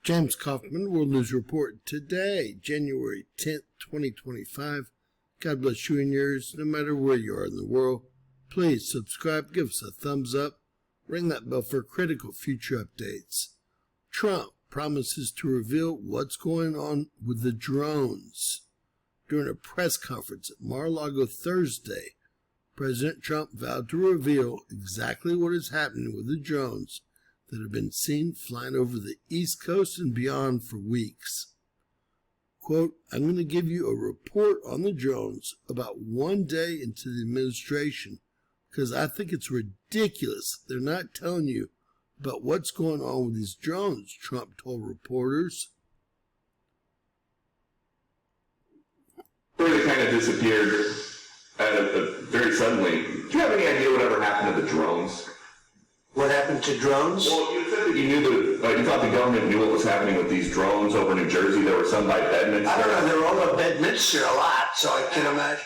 James Kaufman, World News Report today, January 10th, 2025. God bless you and yours, no matter where you are in the world. Please subscribe, give us a thumbs up, ring that bell for critical future updates. Trump promises to reveal what's going on with the drones. During a press conference at Mar-a-Lago Thursday, President Trump vowed to reveal exactly what is happening with the drones that have been seen flying over the East Coast and beyond for weeks. Quote, I'm going to give you a report on the drones about one day into the administration because I think it's ridiculous they're not telling you about what's going on with these drones, Trump told reporters. They kind of disappeared very suddenly. Do you have any idea whatever happened to the drones? What happened to drones? Well, you said that you knew you thought the government knew what was happening with these drones over New Jersey. There were some by Bedminster. I don't know. They're all at Bedminster a lot, so I can imagine.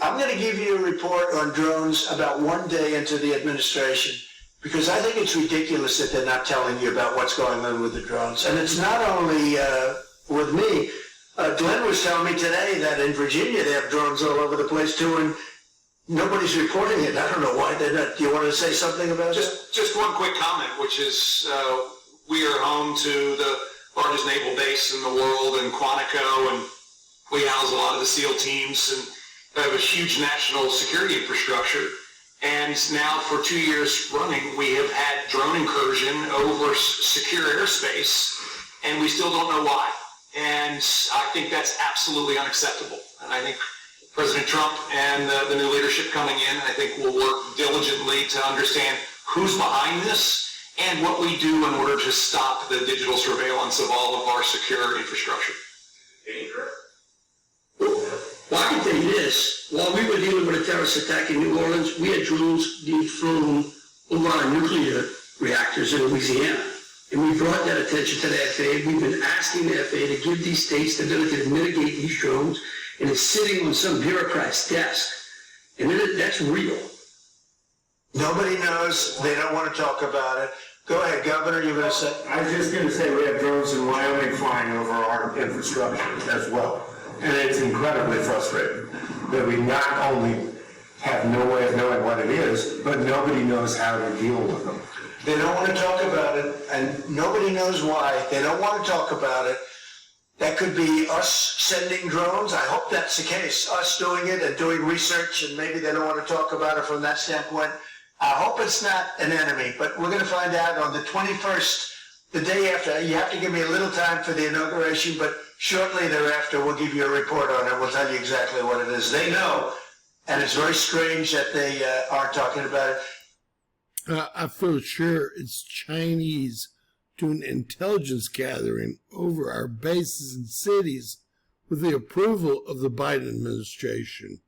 I'm going to give you a report on drones about one day into the administration because I think it's ridiculous that they're not telling you about what's going on with the drones. And it's not only with me. Glenn was telling me today that in Virginia they have drones all over the place too, and nobody's reporting it. I don't know why they're not. Do you want to say something about that? Just one quick comment, which is we are home to the largest naval base in the world in Quantico, and we house a lot of the SEAL teams, and have a huge national security infrastructure. And now for 2 years running, we have had drone incursion over secure airspace, and we still don't know why. And I think that's absolutely unacceptable. And I think President Trump and the new leadership coming in, I think will work diligently to understand who's behind this and what we do in order to stop the digital surveillance of all of our secure infrastructure. Well, I can tell you this. While we were dealing with a terrorist attack in New Orleans, we had drones being flown over our nuclear reactors in Louisiana. And we brought that attention to the FAA. We've been asking the FAA to give these states the ability to mitigate these drones, and it's sitting on some bureaucrat's desk. And that's real. Nobody knows. They don't want to talk about it. Go ahead, Governor. You were going to say? I was just going to say we have drones in Wyoming flying over our infrastructure as well. And it's incredibly frustrating that we not only have no way of knowing what it is, but nobody knows how to deal with them. They don't want to talk about it, and nobody knows why. They don't want to talk about it. That could be us sending drones. I hope that's the case. Us doing it and doing research, and maybe they don't want to talk about it from that standpoint. I hope it's not an enemy, but we're going to find out on the 21st, the day after. You have to give me a little time for the inauguration, but shortly thereafter we'll give you a report on it. We'll tell you exactly what it is. They know, and it's very strange that they aren't talking about it. I feel sure it's Chinese doing intelligence gathering over our bases and cities with the approval of the Biden administration.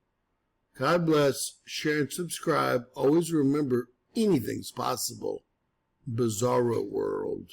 God bless, share and subscribe. Always remember, anything's possible. Bizarro world.